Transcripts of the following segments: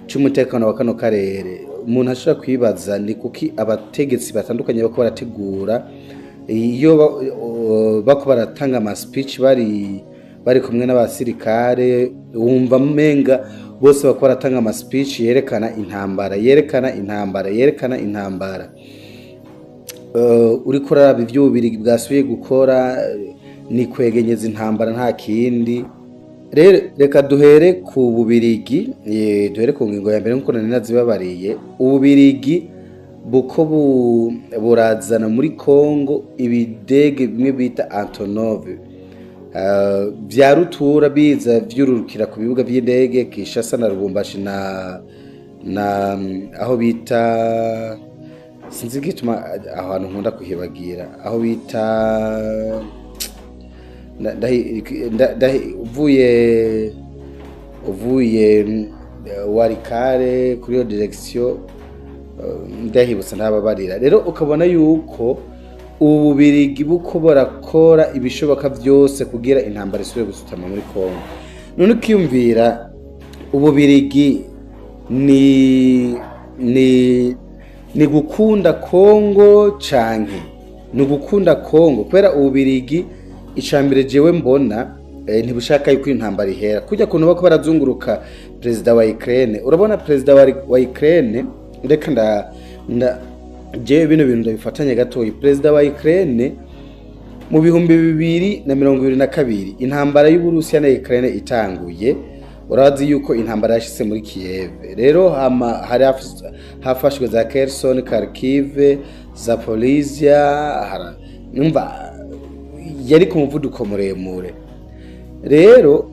cy'umutekano wa kano karere umuntu ashobora kwibaza ni kuki abategetsi batandukanye bako barategura iyo bako baratanga ama speech bari kumwe n'abasirikare wumva menga bose bako baratanga ama speech yerekana intambara uri kuraba ivyo Ububirigi bwasubiye gukora ni kwegenyeza intambara nta kindi. Reka duhere ku Bubirigi, duhere ku ngingo ya mbere nkuko nazibabariye. Ububirigi buko burazana muri Kongo ibidege bimwe bita Antonov vya rutura biza vyururukira ku bibuga vy'indege Kinshasa na Lubumbashi na aho bita sinzi gituma ahantu nkunda kuhibagira aho bita uvuye Warikare kuri yo direction ndahibutsa ntababarira. Rero ukabona yuko Ububirigi buko barakora ibishoboka byose kugira intambara isubire gusutama muri Kongo. None ukiyumvira Ububirigi ni gukunda Kongo canke ni gukunda Kongo kubera Ububirigi icambere jewe mbona ntibushaka yuko intambara ihera kujya kuntu bako barazunguruka president wa Ukraine. Urabona president wa Ukraine reka jewe bino bintu ndabifatanye gatoyi. President wa Ukraine mu 2022 intambara y'Uburusiya na Ukraine itanguye, urazi yuko intambara yashitse muri Kiev. Rero hari hafashwe za Kherson, Kharkiv, Zaporizhia, numva yari ku muvuduko muremure. Rero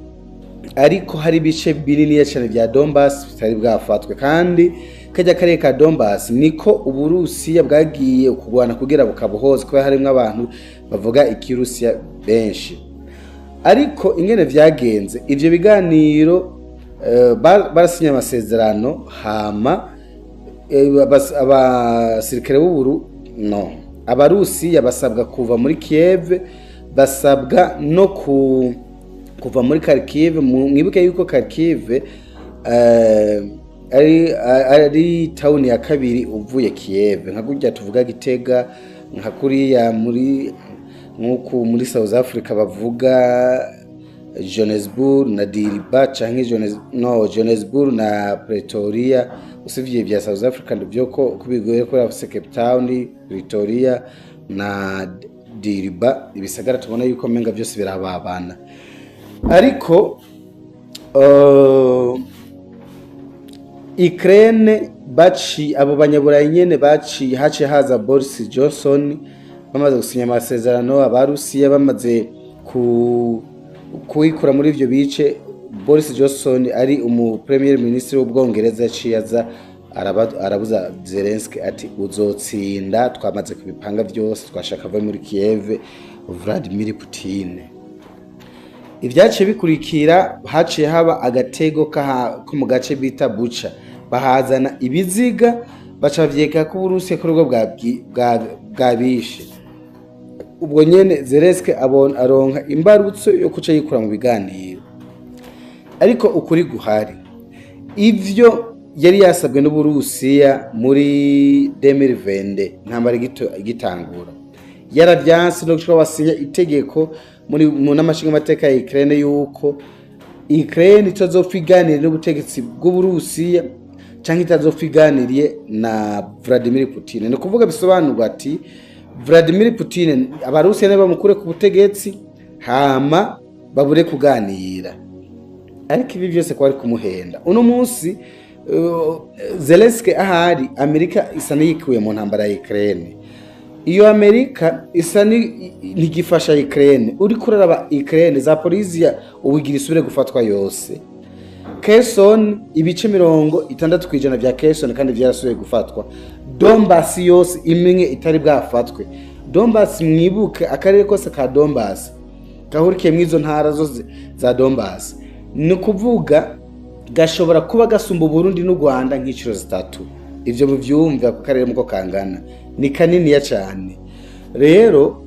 ariko hari bice binini cyane bya Donbass bitari bwafatwe, kandi kajya kare ka Donbass niko Uburusiya bwagiye kugwana kugira bukabuhoza ko harimo abantu bavuga ikirusiya benshi. Ariko ingene vyagenze ivyo biganiro barasinya amasezerano hama abasirikare abarusiya basabwa kuva muri Kiev, basabwa no kuva muri Kharkiv. Mwibuke yuko Kharkiv ari town ya kabiri uvuye Kiev, nka gujya tuvuga Gitega, nka kuriya muri South Africa bavuga Johannesburg na Diriba canke Johannesburg na Pretoria. Usivye vya South Africa ndivyo ko kubigoye ko yafise Cape Town, Pretoria na Diriba ibisagara tubona yuko menga byose birababana. Ariko Ukraine abo banyaburayi nyene hace haza Boris Johnson bamaze gusinya amasezerano. Abarusiya bamaze kuikura muri ivyo bice, Boris Johnson ari premier minister w'Ubwongereza ciyaza arabuza Zelensky ati uzotsinda, twamaze kubipanga byose, twashaka ava muri Kiev Vladimir Putin. Ivyace bikurikira haciye haba agatego ko mu gace bita Bucha, bahazana ibiziga bacavyeka ko Uburusiya ko rwo bwabishe. Ubwo nyene Zelensky aronka imbarutso yo kuca yikura mu biganiro. Ariko ukuri guhari ivyo yari yasabwe n'Uburusiya muri 2020 ntambara igitangura, yaravyanse no gushobora basinya itegeko mu namashinga amateka ya Ukraine yuko Ukraine itazofiganira n'ubutegetsi bw'Uburusiya canke itazofiganiriye na Vladimir Putin. Ni kuvuga bisobanurwa ati Vladimir Putin abarusiya ne bamukure ku butegetsi hama babure kuganira. Ariko ibi byose kwari kumuhenda. Uno munsi Zelensky ahari Amerika isa n'iyikuye mu ntambara ya Ukraine. Iyo Amerika isa ntigifasha Ukraine, uri kuraraba Ukraine Zaporizhia ubigira isubire gufatwa yose. Kherson ibice 60% vya Kherson kandi vyarasubiye gufatwa. Donbass yose imwe itari bwafatwe. Donbass mwibuke akarere kose ka Donbass kahurikiye mwizo ntara zose za Donbass, ni kuvuga gashobora kuba gasumba Burundi n'u Rwanda nk'iciro zitatu. Ivyo muvyumva ku karere muko kangana ni kanini ya cyane. Rero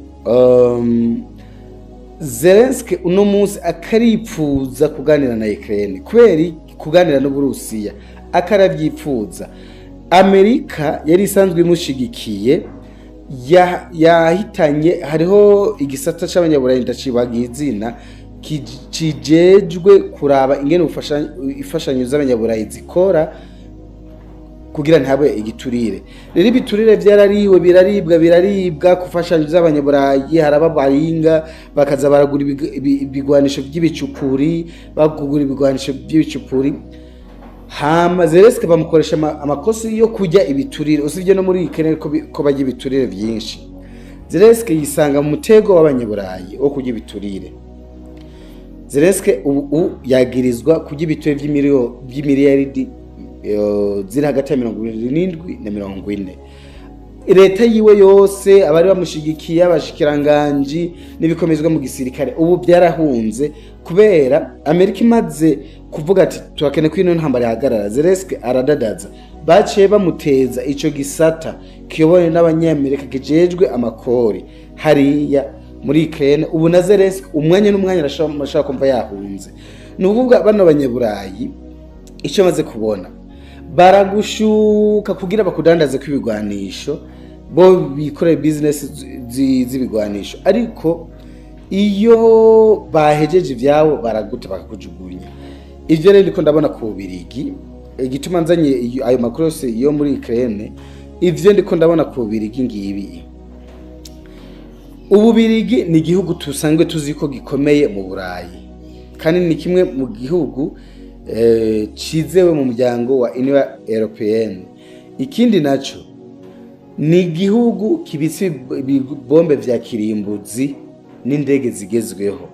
Zelensky uno munsi akaripfuza kuganira na Ukraine, kweri kuganira n'Uburusiya, akarabyipfuza. Amerika yari isanzwe imushigikiye, yahitanye hariho igisata c'abanyaburayi ndacibagiye izina kijejwe kuraba ingene ifashanyo z'abanyaburayi zikora kugira ntihabe igiturire. Rero ibiturire byarariwe biraribwa kufashanyo z'abanyaburayi, haraba baringa bakaza baragura ibigwanisho by'ibicupuri, bagugura ibigwanisho by'ibicupuri, hama Zelensky bamukoresha amakosi yo kujya ibiturire. Usibye no muri Ukraine ko bajya ibiturire byinshi, Zelensky yisanga mu mutego w'abanyaburayi wo kujya ibiturire. Zelensky ubu yagirizwa kujya ibiturire by'imiliyaridi ziri hagati ya 27 na 40. Leta yiwe yose abari bamushigikiye, abashikiranganji n'ibikomezwa mu gisirikare ubu byarahunze kubera Amerika imaze kuvuga ati turakene ko ino ntambara yahagarara. Zelensky aradadaza, baciye bamuteza ico gisata kiyoboye n'abanyamerika kijejwe amakori hariya muri Ukraine. Ubu na Zelensky umwanya n'umwanya arashaka kumva yahunze. Nuvuga bano banyaburayi ico maze kubona, baragushuka kugira bakudandaze kw'ibigwanisho, bo bikorera business z'ibigwanisho, ariko iyo bahejeje ivyabo baraguta bakakujugunya. Ivyo rero ndiko ndabona ku Bubirigi, igituma nzanye ayo makuru yose yo muri Ukraine, ivyo ndiko ndabona ku Bubirigi ngibi. Ububirigi ni igihugu tusanzwe tuzi ko gikomeye mu Burayi, kandi ni kimwe mu gihugu cizewe mu muryango wa Union Européenne. Ikindi naco ni igihugu kibitse bombe vya kirimbuzi n'indege zigezweho,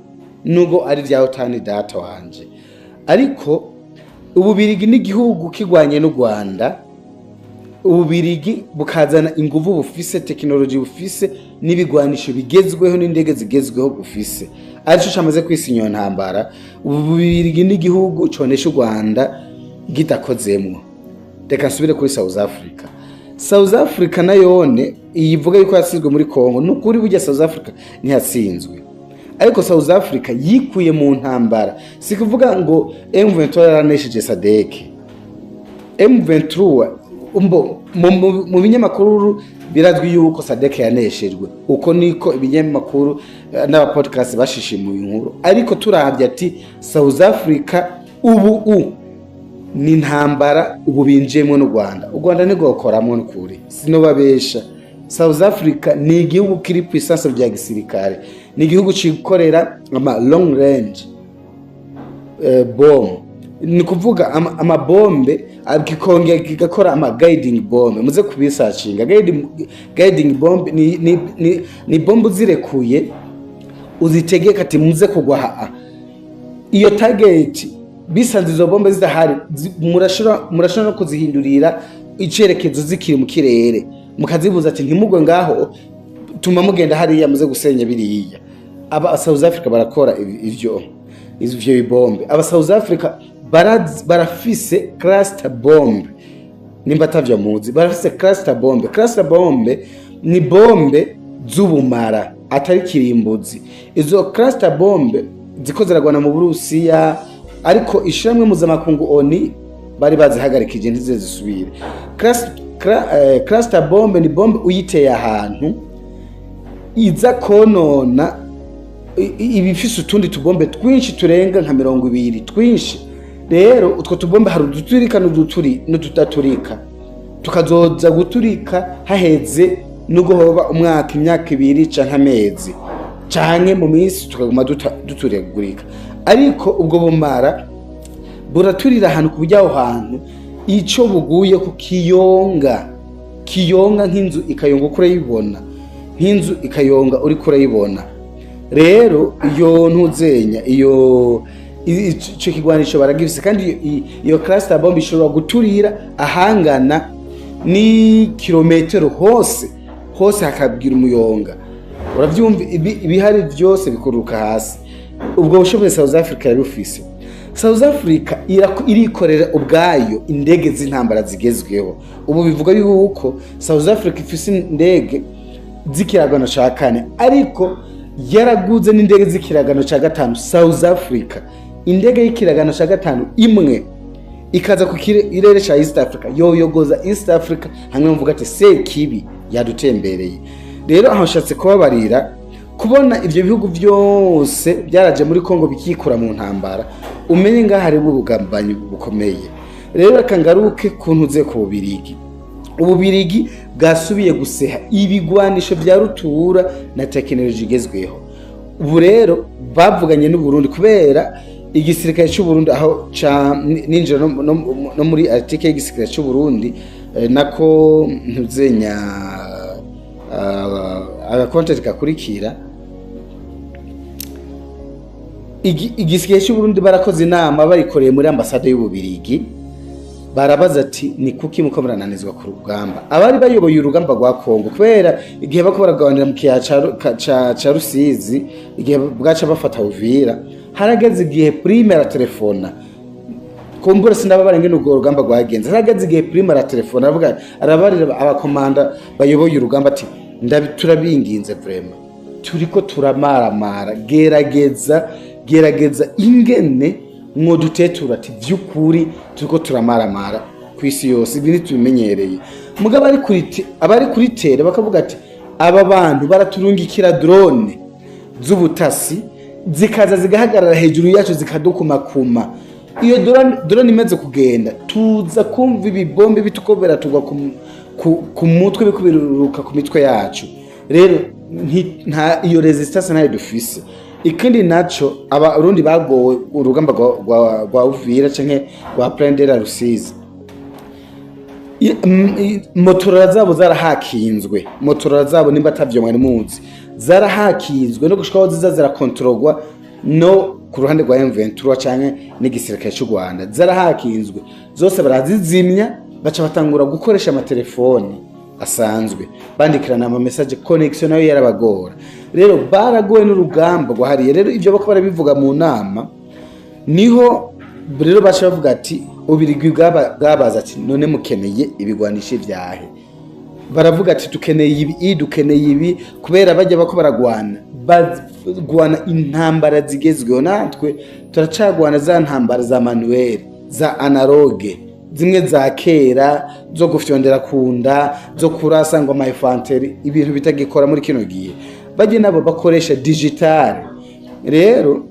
nubwo ari vya otani data wanje. Ariko Ububirigi ni igihugu kigwanye n'u Rwanda, Ububirigi bukazana inguvu bufise, technology bufise, n'ibigwanisho bigezweho n'indege zigezweho bufise, arico cyamaze kwisinywa ntambara. Ububirigi ni igihugu conesha u Rwanda gidakozemwo. Reka nsubire kuri South Africa. South Africa nayone iyivuga yuko yasizwe muri Congo, nukuri burya South Africa ntiyatsinzwe, ariko South Africa yikuye mu ntambara. Sikuvuga ngo M23 yaranesheje SADC. M23 mu binyamakuru birazwi yuko SADC yaneshejwe, uko niko ibinyamakuru n'abapodcast bashishimuye inkuru. Ariko turabye ati South Africa ubu ni ntambara ubu binjemo n'u Rwanda. U Rwanda ni gokoramo n'ukuri, sinobabesha. South Africa ni igihugu kiri puissance bya gisirikare, ni igihugu cikorera ama long range bomb, ni kuvuga amabombe akikongera kigakora ama guiding bomb. Muze kubisacinga, guiding bomb ni bombe zirekuye uzitegeka ati muze kugwa iyo target. Bisanze izo bombe zidahari, murashobora no kuzihindurira icerekezo zikiri mu kirere, mukazibuza ati ntimugwe ngaho, tuma mugenda hariya muze gusenya biriya. Aba South Africa barakora ivyo bombe. Aba South Africa barafise cluster bomb, nimba tavyo muzi, barafise cluster bomb. Cluster bombe ni bombe z'ubumara atari kirimbuzi. Izo cluster bombe ziko ziragwana mu Burusiya, ariko ishiramwe mpuzamakungu ONU bari bazihagarikije ndize zisubire. Cluster bombe ni bombe uyiteye ahantu iza konona ibifise utundi tubombe twinshi turenga nka 20 twinshi. Rero utwo tubombe hari uduturika n'utudaturika, tukazoza guturika haheze nugo hoba umwaka, imyaka 2 canke amezi, canke mu minsi tukaguma duturegurika. Ariko ubwo bumara buraturira ahantu kubujyaho hantu ico buguye ku kiyonga nk'inzu ikayonga kure yibona, nk'inzu ikayonga uri kure yibona. Rero iyo ntuzenya iyo ico kigwanisho baragifise, kandi iyo cluster bomb ishobora guturira ahangana ni kilometero hose hakabwira umuyonga. Uravyumva ibihari byose bikuruka hasi. Ubwo bushoboye South Africa yarufise. South Africa irikorera ubwayo indege z'intambara zigezweho. Ubu bivuga yuko South Africa ifise indege z'ikiragano ca 4, ariko yaraguze n'indege z'ikiragano ca 5. South Africa indege y'ikiragano ca 5 imwe ikaza ku kirere ca East Africa yoyogoza East Africa hamwe muvuga ati se kibi yadutembereye. Rero aho nshatse kubabarira kubona ivyo bihugu byose byaraje muri Kongo bikikura mu ntambara, umenye ngaho hari ubugambanyi bukomeye. Rero akangaruke kuntuze ku Bubirigi. Ububirigi bwasubiye guseha ibigwanisho vya rutura na tekinoloji igezweho. Ubu rero bavuganye n'u Burundi kubera igisirikare cy'u Burundi aho ninjira no muri article y'igisirikare cy'u Burundi nako ntuzenya agakontent kakurikira. Igisirikare cy'u Burundi barakoze inama barikoreye muri ambasade y'Ububirigi, barabaza ati ni kuki muko murananizwa ku rugamba. Abari bayoboye urugamba rwa Kongo kubera igihe bako baragabanira mu kiya ca Rusizi, igihe bwaca bafata Uvira, harageze igihe prime ara telefona kumbura sinaba barenge n'ubwo rugamba rwagenze. Harageze igihe prime ara telefona aravuga arabarira abakomanda bayoboye urugamba ati turabinginze vraiment turiko turamaramara, gerageza ingene mwodutetura ati vy'ukuri turiko turamaramara kwisi yose, ibi nitubimenyereye. Mugabo abari kuri tere bakavuga ati aba bantu baraturungikira drone z'ubutasi zikaza zigahagarara hejuru yacu zikadukumakuma. Iyo drone imeze kugenda tuza kumva ibibombe bitukobera tugwa ku mutwe bikubiruka ku mitwe yacu. Rero nta iyo resistance ntayo dufise. Ikindi naco abarundi bagowe urugamba rwa Uvira canke rwa Prendera Rusizi, motorora zabo zarahakinzwe. Motorora zabo nimba atavyo mwari muzi zarahakinzwe no gushikaho ziza zirakontrolwa no ku ruhande rwa M23 canke n'igisirikare cy'u Rwanda, zarahakinzwe zose barazizimya, baca batangura gukoresha amatelefoni asanzwe bandikirana ama message, connection nayo yarabagora. Rero baragoye n'urugamba rwahariye. Rero ivyo bako barabivuga mu nama, niho rero bacha bavuga ati Ubirigi bwabaza ati none mukeneye ibigwanishe vyahe. Baravuga ati dukeneye ibi kubera bajya bako baragwana intambara zigezweho. Natwe turacagwana za ntambara za manuel za analogue, zimwe za kera zo gufyondera kunda, zo kurasa ngo infantry, ibintu bitagikora muri kino gihe. Baje nabo bakoresha digital. Rero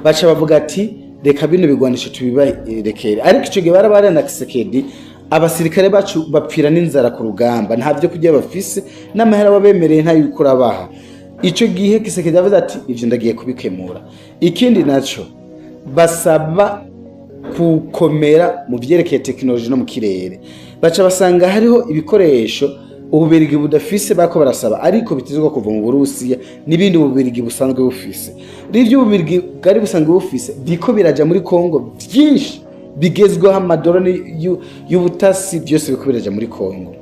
bacha bavuga ati reka bino bigwanisha tubibarekere. Ariko ico gihe barabara na Kisekedi abasirikare bacu bapfira n'inzara ku rugamba, nta byo kujya bafise n'amahera wabemereye nta yukura baha. Ico gihe Kisekedi avuze ati ivyo ndagiye kubikemura. Ikindi naco basaba kukomera mu vyerekeye tekinoloji no mu kirere. Baca basanga hariho ibikoresho Ububirigi budafise bako barasaba, ariko bitezwa kuva mu Burusiya n'ibindi Ububirigi busanzwe bufise. Rivyo Ububirigi bwari busanzwe bufise biko biraja muri Kongo byinshi bigezweho, amadorone y'ubutasi byose biko biraja muri Kongo.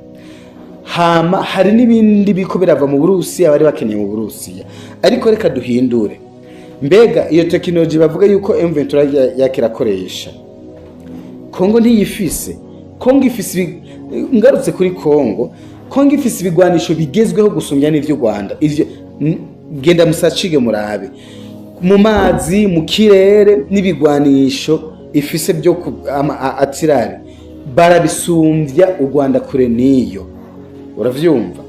Hama hari n'ibindi biko birava mu Burusiya bari bakeneye mu Burusiya. Ariko reka duhindure, mbega iyo tekinoloji bavuga yuko M23 yakirakoresha Kongo ntiyifise. Kongo ifise ngarutse kuri Kongo ifise ibigwanisho bigezweho gusumbya n'ivyo Rwanda. Ivyo genda musacige murabe mu mazi, mu kirere, n'ibigwanisho ifise byo atirari barabisumbya u Rwanda kure niyo. Uravyumva?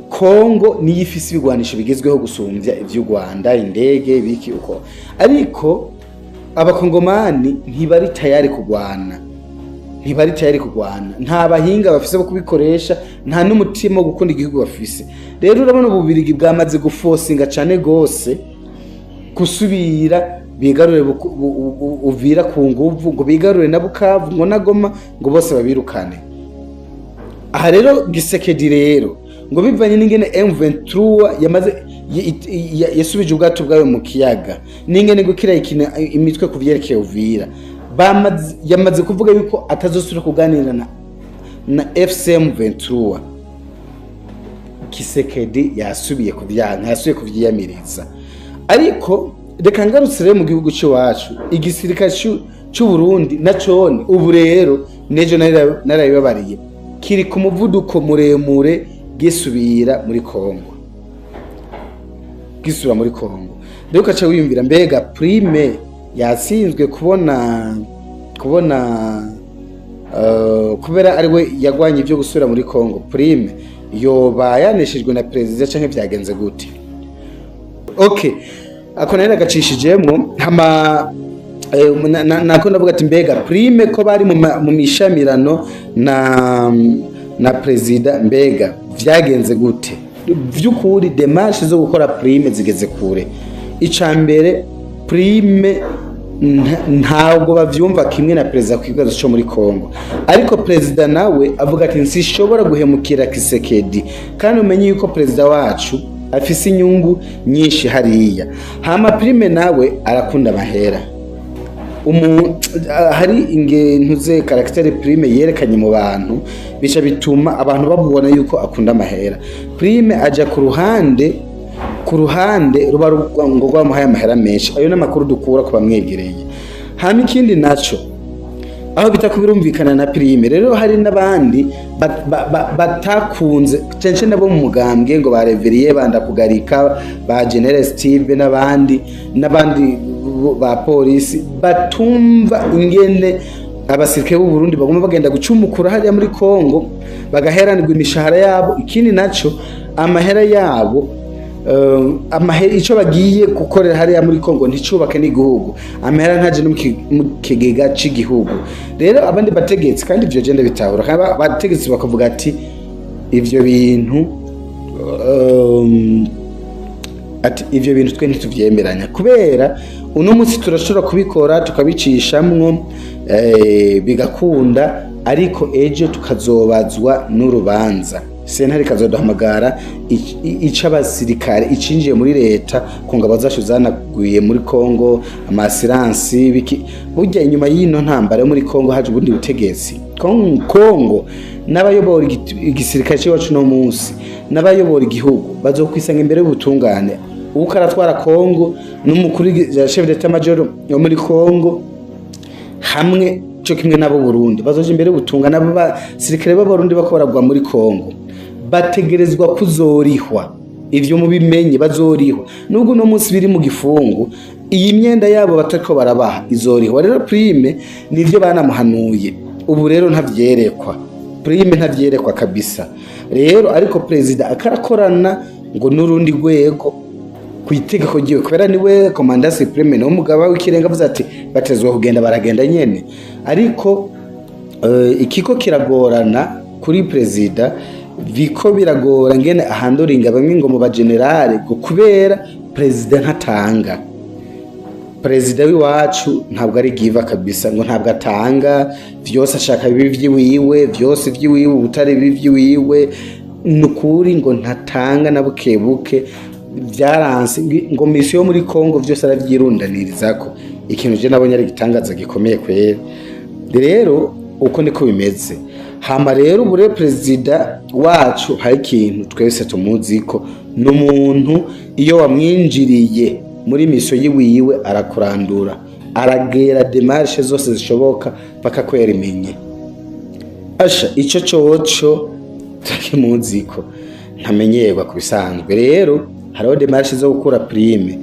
Kongo niyo ifise ibigwanisho bigezweho gusumbya ivyo Rwanda, indege biki uko. Ariko abakongomani ntibari tayari kugwana. Nta bahinga bafise bo kubikoresha, nta n'umutima wo gukunda igihugu bafise. Rero urabona Ububirigi bwamaze gufosinga cane gose kusubira bigarure Uvira ku nguvu, ngo bigarure na Bukavu, ngo na Goma, ngo bose babirukane. Aha rero Gisekedi rero ngo bivanye n'ingene M23 yasubije ubwato bwayo mu kiyaga, n'ingene gukira imitwe kuvyerekeye Uvira, yamaze kuvuga yuko atazosubira kuganira na FCM 23. Kisekedi yasubiye kuvyiyamiriza. Ariko reka ngarutse rero mu gihugu cyacu, igisirikare cy'u Burundi nacone ubu rero nejo narayibabariye kiri ku muvuduko muremure gisubira muri Kongo. Rero kaca wiyumvira mbega prime yatsinzwe kubona kubona kubera ari we yagwanye ibyo gusubira muri Congo, Prime yoba yaneshejwe na perezida canke vyagenze gute? Okay, ako nari nagacishijemo hama nako ndavuga ati mbega Prime ko bari mu mishamirano na perezida, mbega vyagenze gute vy'ukuri? Demarche zo gukora Prime zigeze kure. Icambere, Prime ntabwo bavyumva kimwe na perezida ku kibazo cyo muri Congo, ariko perezida nawe avuga ati nsishobora guhemukira Kisekedi, kandi umenye yuko perezida wacu afise inyungu nyinshi hariya. Hama Prime nawe arakunda amahera, hari ingentu ze karaktere Prime yerekanye mu bantu bica bituma abantu babubona yuko akunda amahera. Prime aja ku ruhande ruba ngo rwamuhaye amahera menshi, ayo n'amakuru dukura ku bamwegereye. Hama ikindi naco aho bitakubirumvikana na Prime, rero hari n'abandi batakunze cenche nabo mu mugambwe ngo bareveriye banda kugarika ba General Steve n'abandi ba polisi batumva ingene abasirikare b'u Burundi bagomba bagenda gucumukura hariya muri Congo bagaheranirwa imishahara yabo. Ikindi naco amahera yabo amahera ico bagiye gukorera hariya muri Congo nticubake n'igihugu, amahera ntaje no mu kigega c'igihugu. Rero abandi bategetsi, kandi ivyo genda bitahura, kandi bategetsi bakavuga ati ivyo bintu twe ntituvyemeranya, kubera uno munsi turashobora kubikora tukabicishamwo bigakunda, ariko ejo tukazobazwa n'urubanza. Sentare kazoduhamagara ic'abasirikare icinjiye muri leta ku ngabo zacu zanaguye muri Congo, amasiransi biki. Burya inyuma y'ino ntambara muri Congo haje ubundi butegetsi. Congo n'abayobora igisirikare cyacu no munsi n'abayobora igihugu bazokwisanga imbere y'ubutungane. Uko aratwara Congo n'umukuru wa chef d'état major yo muri Congo hamwe cyo kimwe nabo Burundi bazoje imbere y'ubutungane. Abo basirikare b'Abarundi bakoragwa muri Congo bategerezwa kuzorihwa, ivyo mubimenye, bazorihwa. Nubwo no munsi biri mu gifungu, iyi myenda yabo batariko barabaha izorihwa. Rero Prime nivyo banamuhanuye, ubu rero ntavyerekwa, Prime ntavyerekwa kabisa. Rero ariko perezida akarakorana ngo n'urundi rwego kwitegeko giwe, kubera niwe Commander Supreme no mugaba w'ikirenga avuze ati batezwe kugenda baragenda nyene. Ariko ikiko kiragorana kuri perezida, viko biragora ngene ahandoringa bamwe ngo mu ba generale kubera perezida ntatanga. Perezida w'iwacu ntabwo ari giva kabisa, ngo ntabwo atanga vyose, ashaka bibi wiwe, vyose vyiwiwe, ubutare bibi wiwe, nukuri ngo ntatanga na bukebuke. Vyaranse ngo misiyo muri Congo vyose aravyirundanirizako. Ikintu je nabonye ari gitangaza gikomeye kwera. Rero uko niko bimeze. Hama rero ubure perezida wacu hari ikintu twese tumuziko, n'umuntu iyo wamwinjiriye muri misiyo yiwiwe arakurandura, aragera demarche zose zishoboka paka kwera imenye. Asha ico coco takimuziko ntamenyerwa kubisanzwe. Rero hariho demarche zo gukura Prime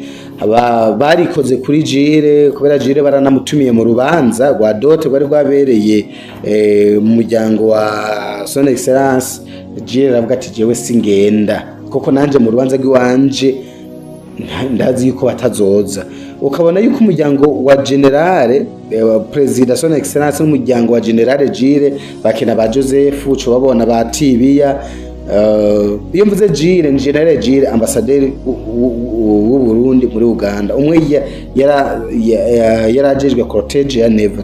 barikoze kuri Jire, kubera Jire baranamutumiye mu rubanza rwa dote rwari rwabereye mu muryango wa Son Excellence. Jire aravuga ati jewe singenda, koko nanje mu rubanza rw'iwanje ndazi yuko batazoza. Ukabona yuko umuryango wa Generale President Son Excellence n'umuryango wa Generale Jire bakena ba Joseph, uco babona ba Tibiya. Iyo mvuze Jire ni General Jire, ambassadeur w'u Burundi muri Uganda. Umwe yarajejwe cortege ya Neva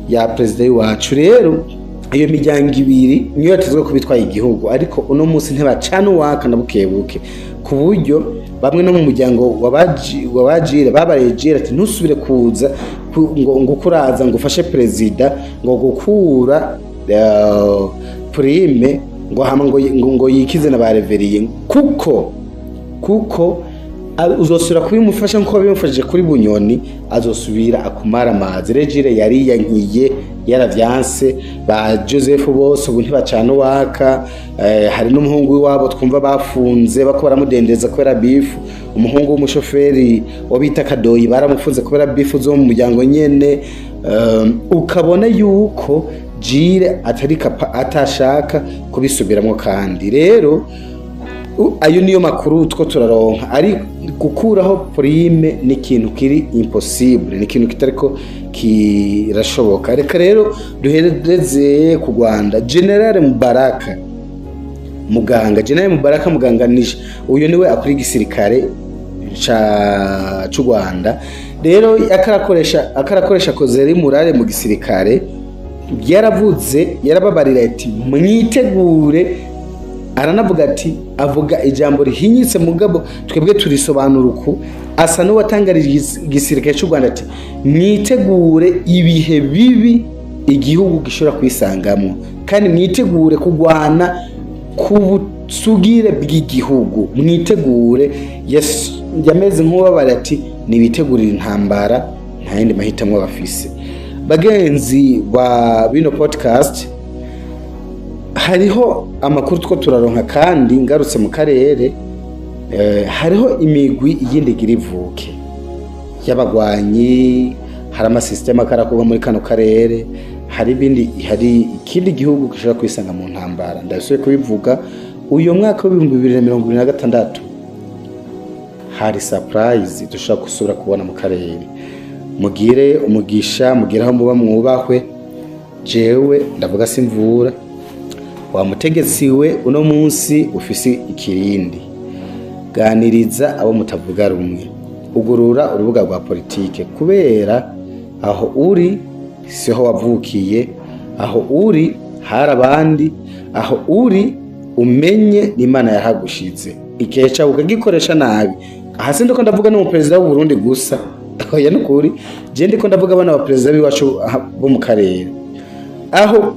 ya president wacu. Rero iyo miryango ibiri niyo yatezwe kubitwaye igihugu, ariko uno munsi ntibacana waka na bukebuke, ku buryo bamwe no mu muryango wabajire babarejera ati ntusubire kuza ngo kuraza ngo ufashe president ngo gukura Prime ngo hama ngo yikize na bareveriye, kuko uzosubira kubimufasha nkuko bimufashije kuri Bunyoni, azosubira akumara amazi. Regire yari yankiye yaravyanse, ba Joseph bose ubu ntibacana waka. Hari n'umuhungu wabo twumva bafunze bako baramudendeza kubera bifu, umuhungu w'umushoferi wabita Kadoyi baramufunze kubera bifu zo mu muryango nyene. Ukabona yuko Jire atashaka kubisubiramwo. Kandi rero ayo niyo makuru two turaronka, ari gukuraho prime ni ikintu kiri impossible, ni ikintu kitariko kirashoboka. Reka rero duhereze ku Rwanda. General Mubaraka Muganga nije uyu niwe akuri gisirikare c'u Rwanda. Rero akarakoresha kozeri murare mu gisirikare, yarababarira ati mwitegure. Aranavuga ati, avuga ijambo rihinyitse mugabo twebwe turisobanura uku. Asa n'uwatangarije igisirikare cy'u Rwanda ati mwitegure ibihe bibi igihugu gishobora kwisangamo, kandi mwitegure kugwana ku busugire bw'igihugu, mwitegure. Yameze nk'ubabara ati nibitegurira intambara, nta yindi mahitamwo bafise. Bagenzi ba bino podcast, hariho amakuru two turaronka kandi ngarutse mu karere. Hariho imigwi yindi girivuke y'abagwanyi, hari amasysteme akarakuba muri kano karere, hari ikindi gihugu gishobora kwisanga mu ntambara. Ndasubiye kubivuga, uyu mwaka wa 2026 hari surprise dushaka gusubira kubona mu karere. Mugire umugisha, mugire aho muba mwubahwe. Jewe ndavuga simvura wa mutegetsi we, uno munsi ufise ikirindi. Ganiriza abo mutavuga rumwe, ugurura urubuga rwa politike, kubera aho uri siho wavukiye, aho uri hari abandi, aho uri umenye n'Imana yahagushize. Igihe cyawe ukagikoresha nabi. Aha sindi ko ndavuga no mu president w'u Burundi gusa, oya nukuri je ndiko ndavuga abana ba president biwacu bo mu karere. Aho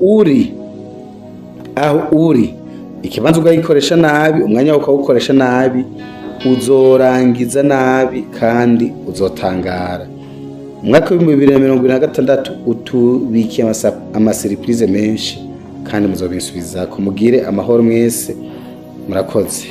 uri ikibanza ugayikoresha nabi, umwanya wawe ukawukoresha nabi, uzorangiza nabi kandi uzotangara. Umwaka wa 2026 utubikiye amasurprise menshi, kandi muzobisubiza. Kumugire amahoro mwese, murakoze.